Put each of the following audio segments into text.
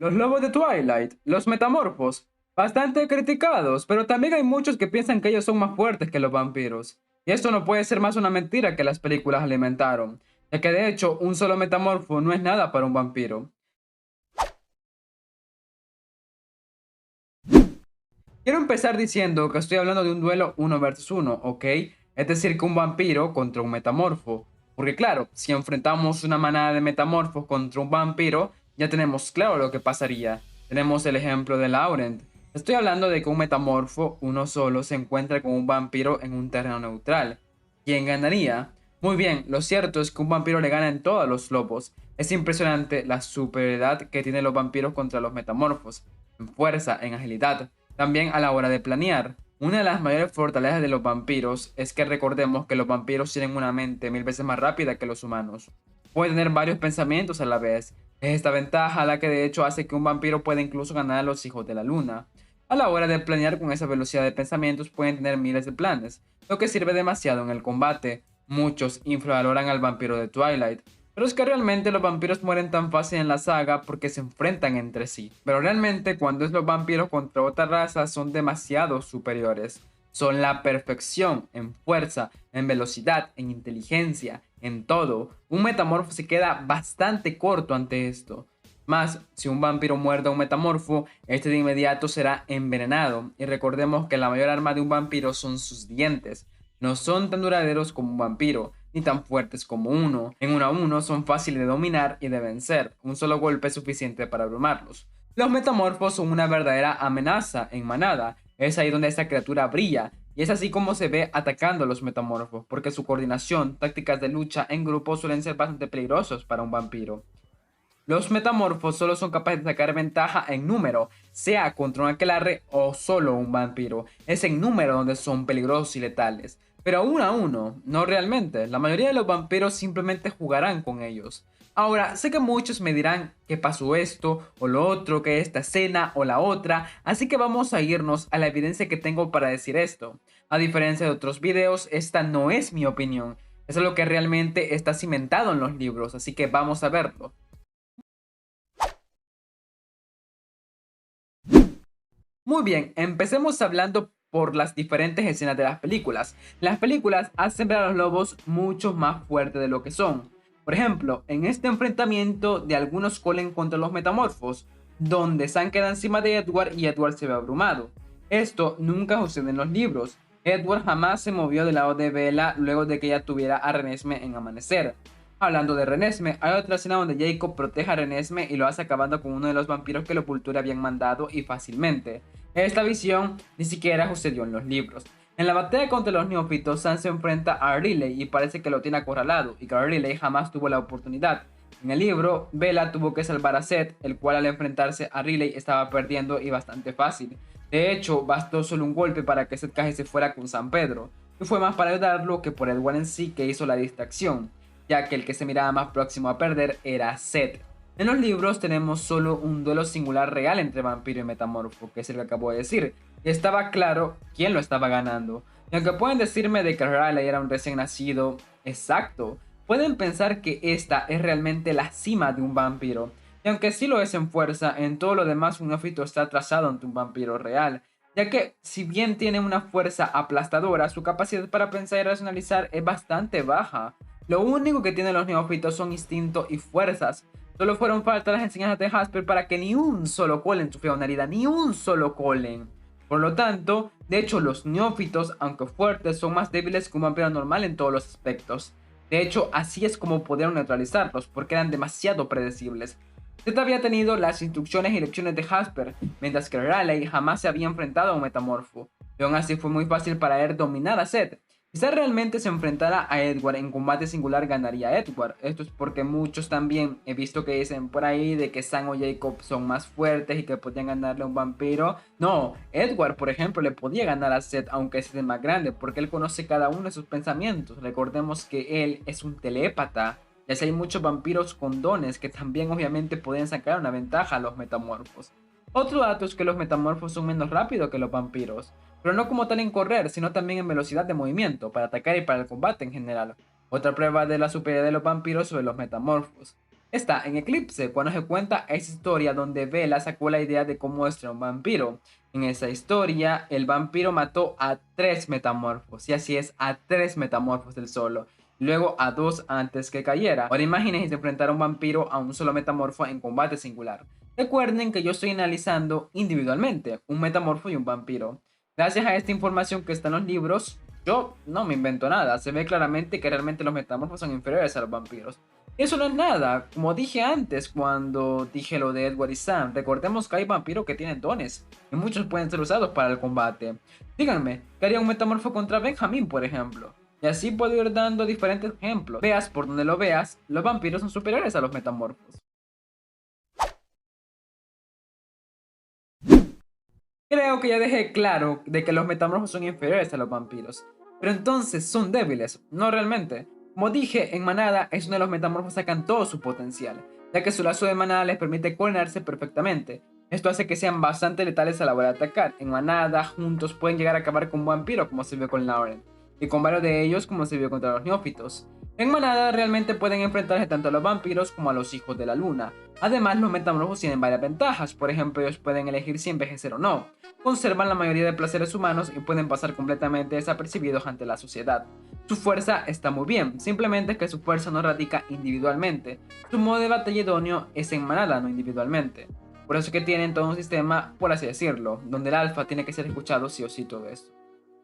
Los lobos de Twilight, los metamorfos, bastante criticados, pero también hay muchos que piensan que ellos son más fuertes que los vampiros. Y esto no puede ser más una mentira que las películas alimentaron, ya que de hecho un solo metamorfo no es nada para un vampiro. Quiero empezar diciendo que estoy hablando de un duelo uno versus uno, ¿ok? Es decir, que un vampiro contra un metamorfo. Porque claro, si enfrentamos una manada de metamorfos contra un vampiro, ya tenemos claro lo que pasaría. Tenemos el ejemplo de Laurent. Estoy hablando de que un metamorfo, uno solo, se encuentra con un vampiro en un terreno neutral. ¿Quién ganaría? Muy bien, lo cierto es que un vampiro le gana en todos los lobos. Es impresionante la superioridad que tienen los vampiros contra los metamorfos, en fuerza, en agilidad. También a la hora de planear. Una de las mayores fortalezas de los vampiros es que recordemos que los vampiros tienen una mente mil veces más rápida que los humanos. Pueden tener varios pensamientos a la vez. Es esta ventaja la que de hecho hace que un vampiro pueda incluso ganar a los hijos de la luna. A la hora de planear con esa velocidad de pensamientos pueden tener miles de planes, lo que sirve demasiado en el combate. Muchos infravaloran al vampiro de Twilight, pero es que realmente los vampiros mueren tan fácil en la saga porque se enfrentan entre sí. Pero realmente cuando es los vampiros contra otra raza son demasiado superiores. Son la perfección en fuerza, en velocidad, en inteligencia, en todo. Un metamorfo se queda bastante corto ante esto. Más, si un vampiro muerde a un metamorfo, este de inmediato será envenenado. Y recordemos que la mayor arma de un vampiro son sus dientes. No son tan duraderos como un vampiro, ni tan fuertes como uno. En 1 a 1 son fáciles de dominar y de vencer. Un solo golpe es suficiente para abrumarlos. Los metamorfos son una verdadera amenaza en manada. Es ahí donde esta criatura brilla. Y es así como se ve atacando a los metamorfos, porque su coordinación, tácticas de lucha en grupo suelen ser bastante peligrosos para un vampiro. Los metamorfos solo son capaces de sacar ventaja en número, sea contra un aquelarre o solo un vampiro. Es en número donde son peligrosos y letales. Pero 1 a 1, no realmente. La mayoría de los vampiros simplemente jugarán con ellos. Ahora, sé que muchos me dirán que pasó esto o lo otro, que esta escena o la otra, así que vamos a irnos a la evidencia que tengo para decir esto. A diferencia de otros videos, esta no es mi opinión. Eso es lo que realmente está cimentado en los libros, así que vamos a verlo. Muy bien, empecemos hablando por las diferentes escenas de las películas. Las películas hacen ver a los lobos mucho más fuertes de lo que son. Por ejemplo, en este enfrentamiento de algunos Colen contra los metamorfos, donde Sam queda encima de Edward y Edward se ve abrumado. Esto nunca sucede en los libros. Edward jamás se movió del lado de Bella luego de que ella tuviera a Renesme en Amanecer. Hablando de Renesme, hay otra escena donde Jacob protege a Renesme y lo hace acabando con uno de los vampiros que los Vulture habían mandado y fácilmente. Esta visión ni siquiera sucedió en los libros. En la batalla contra los neófitos, Sam se enfrenta a Riley y parece que lo tiene acorralado y que Riley jamás tuvo la oportunidad. En el libro, Bella tuvo que salvar a Seth, el cual al enfrentarse a Riley estaba perdiendo y bastante fácil. De hecho, bastó solo un golpe para que Seth casi se fuera con San Pedro, y fue más para ayudarlo que por Edward en sí que hizo la distracción, ya que el que se miraba más próximo a perder era Seth. En los libros tenemos solo un duelo singular real entre vampiro y metamorfo, que es el que acabo de decir, y estaba claro quién lo estaba ganando. Y aunque pueden decirme de que Riley era un recién nacido, exacto, pueden pensar que esta es realmente la cima de un vampiro. Y aunque sí lo es en fuerza, en todo lo demás un neófito está atrasado ante un vampiro real, ya que si bien tiene una fuerza aplastadora, su capacidad para pensar y racionalizar es bastante baja. Lo único que tienen los neófitos son instinto y fuerzas. Solo fueron falta las enseñanzas de Jasper para que ni un solo Colen sufriera una herida, ni un solo Colen. Por lo tanto, de hecho los neófitos, aunque fuertes, son más débiles que un vampiro normal en todos los aspectos. De hecho, así es como pudieron neutralizarlos, porque eran demasiado predecibles. Zed había tenido las instrucciones y lecciones de Jasper, mientras que Raleigh jamás se había enfrentado a un metamorfo, y aún así fue muy fácil para él dominar a Zed. Si Zed realmente se enfrentara a Edward en combate singular, ganaría Edward. Esto es porque muchos también he visto que dicen por ahí de que Sam o Jacob son más fuertes y que podían ganarle a un vampiro. No, Edward, por ejemplo, le podía ganar a Zed, aunque Zed es más grande, porque él conoce cada uno de sus pensamientos. Recordemos que él es un telépata. Ya sé, hay muchos vampiros con dones que también obviamente pueden sacar una ventaja a los metamorfos. Otro dato es que los metamorfos son menos rápidos que los vampiros, pero no como tal en correr, sino también en velocidad de movimiento, para atacar y para el combate en general. Otra prueba de la superioridad de los vampiros sobre los metamorfos. está en Eclipse, cuando se cuenta esa historia donde Bella sacó la idea de cómo destruir un vampiro. En esa historia, el vampiro mató a 3 metamorfos, y así es, a 3 metamorfos del solo, luego a 2 antes que cayera. Ahora imagínense enfrentar a un vampiro a un solo metamorfo en combate singular. Recuerden que yo estoy analizando individualmente un metamorfo y un vampiro. Gracias a esta información que está en los libros, yo no me invento nada. Se ve claramente que realmente los metamorfos son inferiores a los vampiros. Eso no es nada, como dije antes cuando dije lo de Edward y Sam, recordemos que hay vampiros que tienen dones y muchos pueden ser usados para el combate. Díganme, ¿qué haría un metamorfo contra Benjamín, por ejemplo? Y así puedo ir dando diferentes ejemplos. Veas por donde lo veas, los vampiros son superiores a los metamorfos. Creo que ya dejé claro de que los metamorfos son inferiores a los vampiros, pero entonces son débiles, no realmente. Como dije, en manada es donde los metamorfos sacan todo su potencial, ya que su lazo de manada les permite coordinarse perfectamente. Esto hace que sean bastante letales a la hora de atacar. En manada, juntos pueden llegar a acabar con un vampiro, como se vio con Lauren, y con varios de ellos, como se vio contra los neófitos. En manada realmente pueden enfrentarse tanto a los vampiros como a los hijos de la luna. Además, los metamorfos tienen varias ventajas, por ejemplo, ellos pueden elegir si envejecer o no, conservan la mayoría de placeres humanos y pueden pasar completamente desapercibidos ante la sociedad. Su fuerza está muy bien, simplemente que su fuerza no radica individualmente. Su modo de batalla idóneo es en manada, no individualmente. Por eso es que tienen todo un sistema, por así decirlo, donde el alfa tiene que ser escuchado sí o sí todo esto.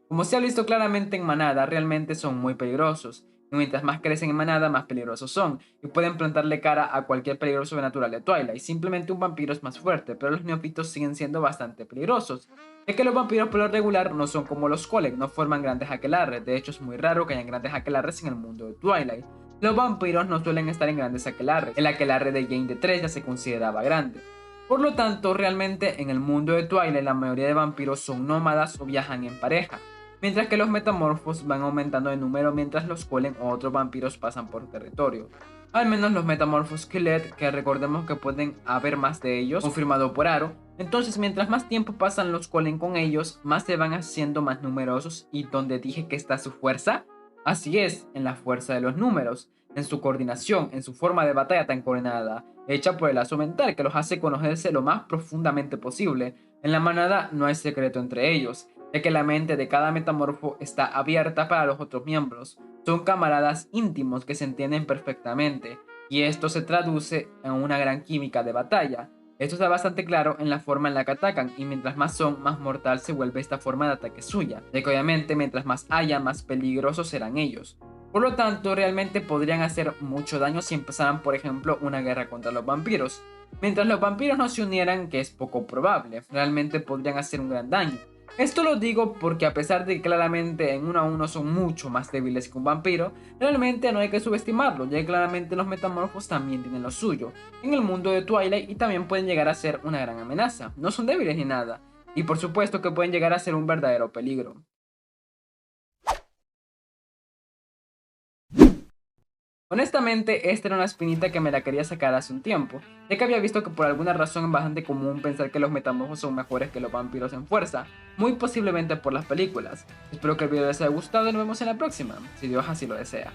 Como se ha visto claramente en manada, realmente son muy peligrosos. Y mientras más crecen en manada, más peligrosos son. Y pueden plantarle cara a cualquier peligro sobrenatural de Twilight. Simplemente un vampiro es más fuerte, pero los neófitos siguen siendo bastante peligrosos. Es que los vampiros por lo regular no son como los Kolek, no forman grandes aquelarres. De hecho, es muy raro que hayan grandes aquelarres en el mundo de Twilight. Los vampiros no suelen estar en grandes aquelarres. El aquelarre de Jane de 3 ya se consideraba grande. Por lo tanto, realmente en el mundo de Twilight la mayoría de vampiros son nómadas o viajan en pareja, mientras que los metamorfos van aumentando de número mientras los Colen o otros vampiros pasan por territorio. Al menos los metamorfos Skeleton, que recordemos que pueden haber más de ellos, confirmado por Aro. Entonces, mientras más tiempo pasan los Colen con ellos, más se van haciendo más numerosos. ¿Y donde dije que está su fuerza? Así es, en la fuerza de los números, en su coordinación, en su forma de batalla tan coordinada, hecha por el lazo mental que los hace conocerse lo más profundamente posible. En la manada no hay secreto entre ellos, ya que la mente de cada metamorfo está abierta para los otros miembros. Son camaradas íntimos que se entienden perfectamente, y esto se traduce en una gran química de batalla. Esto está bastante claro en la forma en la que atacan, y mientras más son, más mortal se vuelve esta forma de ataque suya, ya que obviamente mientras más haya, más peligrosos serán ellos. Por lo tanto, realmente podrían hacer mucho daño si empezaran, por ejemplo, una guerra contra los vampiros. Mientras los vampiros no se unieran, que es poco probable, realmente podrían hacer un gran daño. Esto lo digo porque a pesar de que claramente en 1 a 1 son mucho más débiles que un vampiro, realmente no hay que subestimarlo, ya que claramente los metamorfos también tienen lo suyo en el mundo de Twilight y también pueden llegar a ser una gran amenaza. No son débiles ni nada, y por supuesto que pueden llegar a ser un verdadero peligro. Honestamente, esta era una espinita que me la quería sacar hace un tiempo, ya que había visto que por alguna razón es bastante común pensar que los metamorfos son mejores que los vampiros en fuerza, muy posiblemente por las películas. Espero que el video les haya gustado y nos vemos en la próxima, si Dios así lo desea.